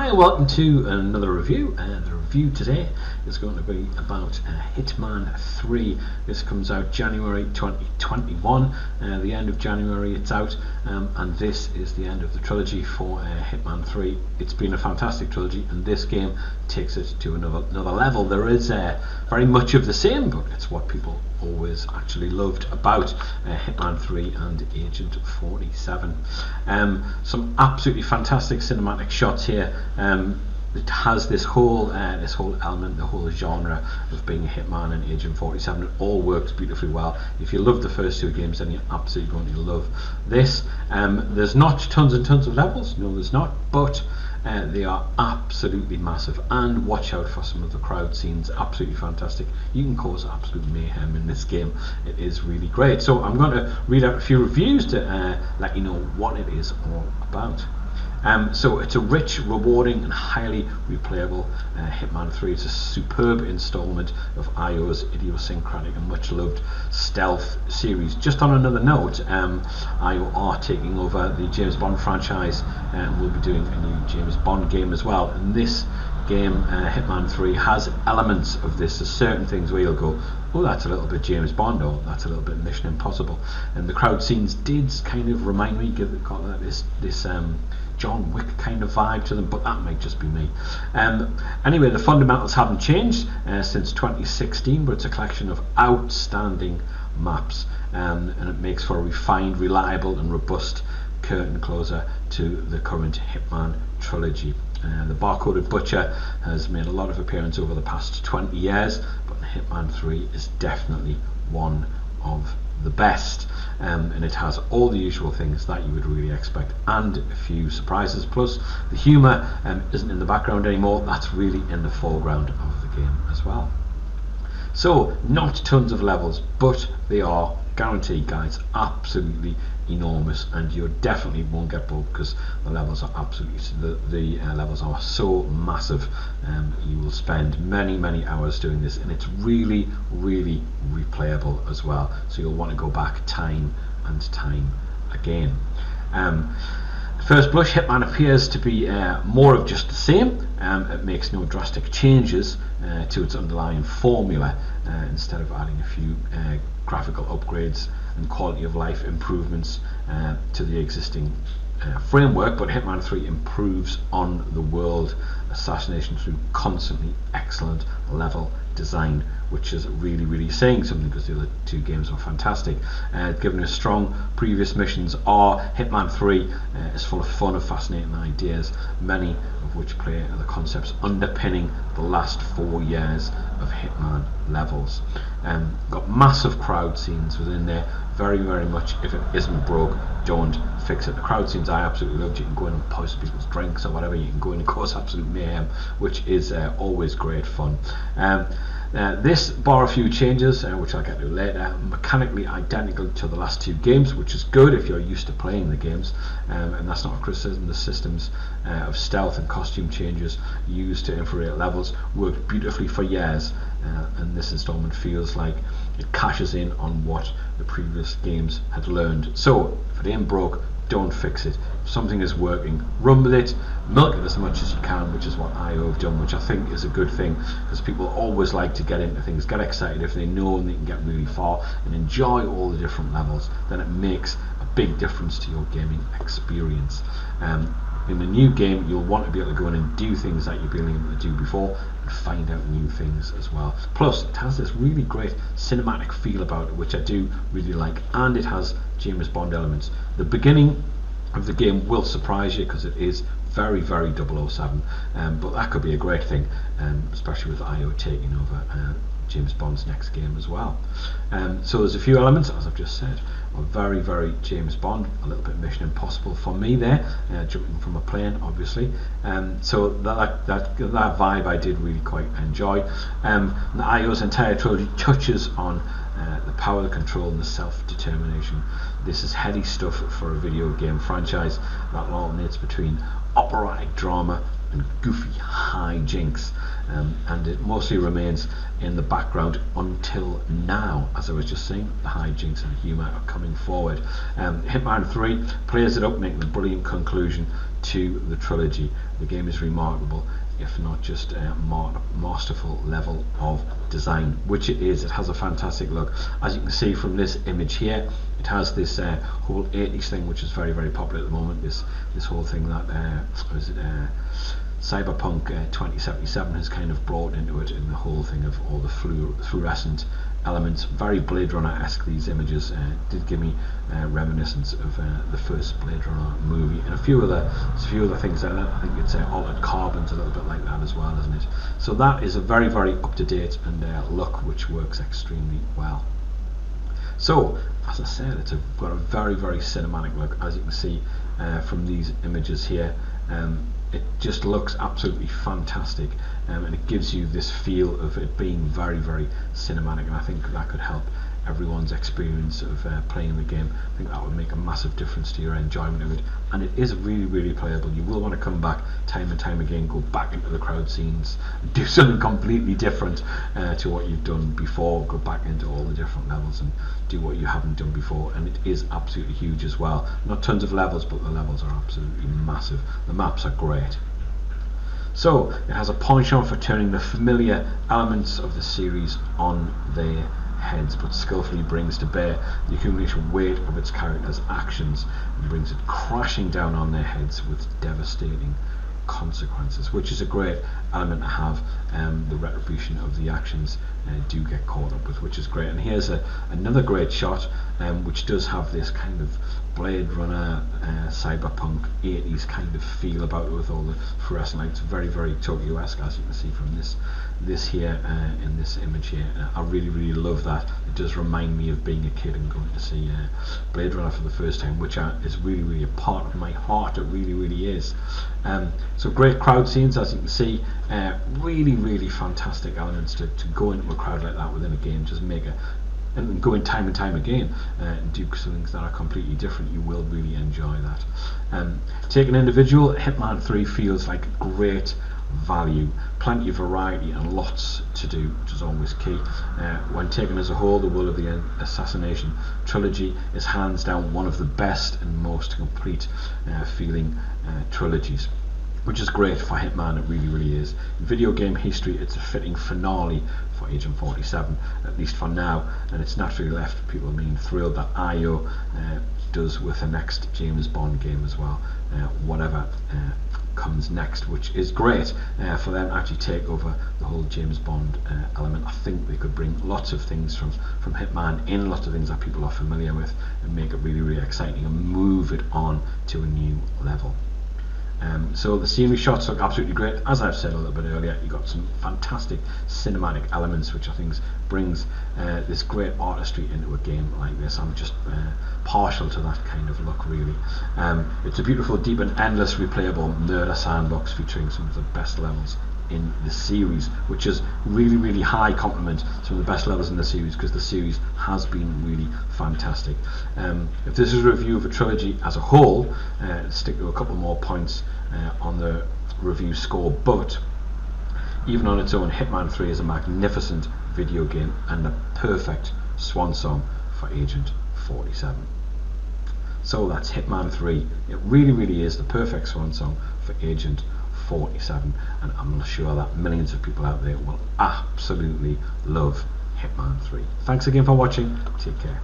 Hi, welcome to another review. The review today is going to be about Hitman 3. This comes out January 2021, the end of January it's out, and this is the end of the trilogy for Hitman 3. It's been a fantastic trilogy, and this game takes it to another level. There is very much of the same, but it's what people always actually loved about Hitman 3 and Agent 47. Some absolutely fantastic cinematic shots here. It has this whole element, the whole genre of being a hitman and Agent 47. It all works beautifully well. If you love the first two games, then you're absolutely going to love this. There's not tons and tons of levels, no there's not, but they are absolutely massive, and watch out for some of the crowd scenes. Absolutely fantastic. You can cause absolute mayhem in this game. It is really great. So I'm going to read out a few reviews to let you know what it is all about. So it's a rich, rewarding and highly replayable Hitman 3. It's a superb installment of IO's idiosyncratic and much loved stealth series. Just on another note, IO are taking over the James Bond franchise and will be doing a new James Bond game as well. And this game, Hitman 3, has elements of this. There's certain things where you'll go, oh, that's a little bit James Bond, or that's a little bit Mission Impossible. And the crowd scenes did kind of remind me, got this John Wick kind of vibe to them, but that might just be me. Anyway, the fundamentals haven't changed since 2016, but it's a collection of outstanding maps, and it makes for a refined, reliable and robust curtain closer to the current Hitman trilogy. The barcoded butcher has made a lot of appearances over the past 20 years, but Hitman 3 is definitely one of the best, and it has all the usual things that you would really expect and a few surprises. Plus the humour isn't in the background anymore, that's really in the foreground of the game as well. So not tons of levels, but they are guaranteed, guys, absolutely enormous, and you definitely won't get bored because the levels are absolutely the levels are so massive. You will spend many hours doing this, and it's really replayable as well, so you'll want to go back time and time again. At first blush, Hitman appears to be more of just the same. It makes no drastic changes to its underlying formula, instead of adding a few graphical upgrades and quality of life improvements to the existing framework. But Hitman 3 improves on the world assassination through constantly excellent level design, which is really saying something, because the other two games are fantastic. Given its strong previous missions, Hitman 3 is full of fun and fascinating ideas, many of which play the concepts underpinning the last 4 years of Hitman levels. Got massive crowd scenes within there, very much. If it isn't broke, don't fix it. The crowd scenes I absolutely loved. You can go in and post people's drinks or whatever, you can go in and cause absolute mayhem, which is always great fun. This bar a few changes, which I'll get to later, mechanically identical to the last two games, which is good if you're used to playing the games, and that's not a criticism. The systems of stealth and costume changes used to infiltrate levels worked beautifully for years, and this installment feels like it cashes in on what the previous games had learned. So if it ain't broke, don't fix it. If something is working, run with it, milk it as much as you can, which is what IO have done, which I think is a good thing, because people always like to get into things, get excited if they know and they can get really far and enjoy all the different levels. Then it makes a big difference to your gaming experience. In the new game, you'll want to be able to go in and do things that you've been able to do before, and find out new things as well. Plus, it has this really great cinematic feel about it, which I do really like, and it has James Bond elements. The beginning of the game will surprise you, because it is very 007, but that could be a great thing, especially with IO taking over James Bond's next game as well. So there's a few elements, as I've just said, are very James Bond, a little bit Mission Impossible for me there, jumping from a plane obviously, so that vibe I did really quite enjoy. The IO's entire trilogy touches on the power, the control and the self-determination. This is heady stuff for a video game franchise that alternates between operatic drama and goofy hijinks. and it mostly remains in the background until now. As I was just saying, the hijinks and humour are coming forward. Hitman 3 plays it up, making a brilliant conclusion to the trilogy. The game is remarkable, if not just a masterful level of design, which it is. It has a fantastic look. As you can see from this image here, it has this whole 80s thing, which is very, very popular at the moment. This whole thing that Cyberpunk 2077 has kind of brought into it, in the whole thing of all the fluorescent elements. Very Blade Runner-esque, these images. Did give me reminiscence of the first Blade Runner movie, and a few other things like that. I think it's Altered Carbon's a little bit like that as well, isn't it? So that is a very, very up-to-date and look which works extremely well. So, as I said, it's got a very, very cinematic look, as you can see from these images here. It just looks absolutely fantastic, and it gives you this feel of it being very, very cinematic, and I think that could help everyone's experience of playing the game. I think that would make a massive difference to your enjoyment of it, and it is really, really playable. You will want to come back time and time again, go back into the crowd scenes, do something completely different to what you've done before, go back into all the different levels and do what you haven't done before. And it is absolutely huge as well. Not tons of levels, but the levels are absolutely massive. The maps are great. So it has a penchant for turning the familiar elements of the series on their heads, but skillfully brings to bear the accumulated weight of its characters' actions and brings it crashing down on their heads with devastating consequences, which is a great element to have. The retribution of the actions do get caught up with, which is great. And here's another great shot, which does have this kind of Blade Runner, cyberpunk 80s kind of feel about it, with all the fluorescent lights. Very, very Tokyo-esque, as you can see from this here in this image here. I really, really love that. It does remind me of being a kid and going to see Blade Runner for the first time, which is really, really a part of my heart. It really, really is. So great crowd scenes, as you can see. Really, really fantastic elements to go into a crowd like that within a game. Just make it, and go in time and time again and do things that are completely different. You will really enjoy that. Taken individual, Hitman 3 feels like great value, plenty of variety and lots to do, which is always key. When taken as a whole, the Will of the Assassination trilogy is hands down one of the best and most complete feeling trilogies, which is great for Hitman. It really, really is. In video game history, it's a fitting finale for Agent 47, at least for now, and it's naturally left people being thrilled that IO does with the next James Bond game as well, whatever comes next, which is great for them to actually take over the whole James Bond element. I think they could bring lots of things from Hitman in, lots of things that people are familiar with, and make it really, really exciting and move it on to a new level. So the scenery shots look absolutely great. As I've said a little bit earlier, you've got some fantastic cinematic elements, which I think brings this great artistry into a game like this. I'm just partial to that kind of look, really. It's a beautiful, deep and endless replayable murder sandbox featuring some of the best levels in the series, which is really, really high compliment, some of the best levels in the series, because the series has been really fantastic. If this is a review of a trilogy as a whole, stick to a couple more points on the review score, but even on its own, Hitman 3 is a magnificent video game and a perfect swan song for Agent 47. So that's Hitman 3. It really, really is the perfect swan song for Agent 47, and I'm sure that millions of people out there will absolutely love Hitman 3. Thanks again for watching. Take care.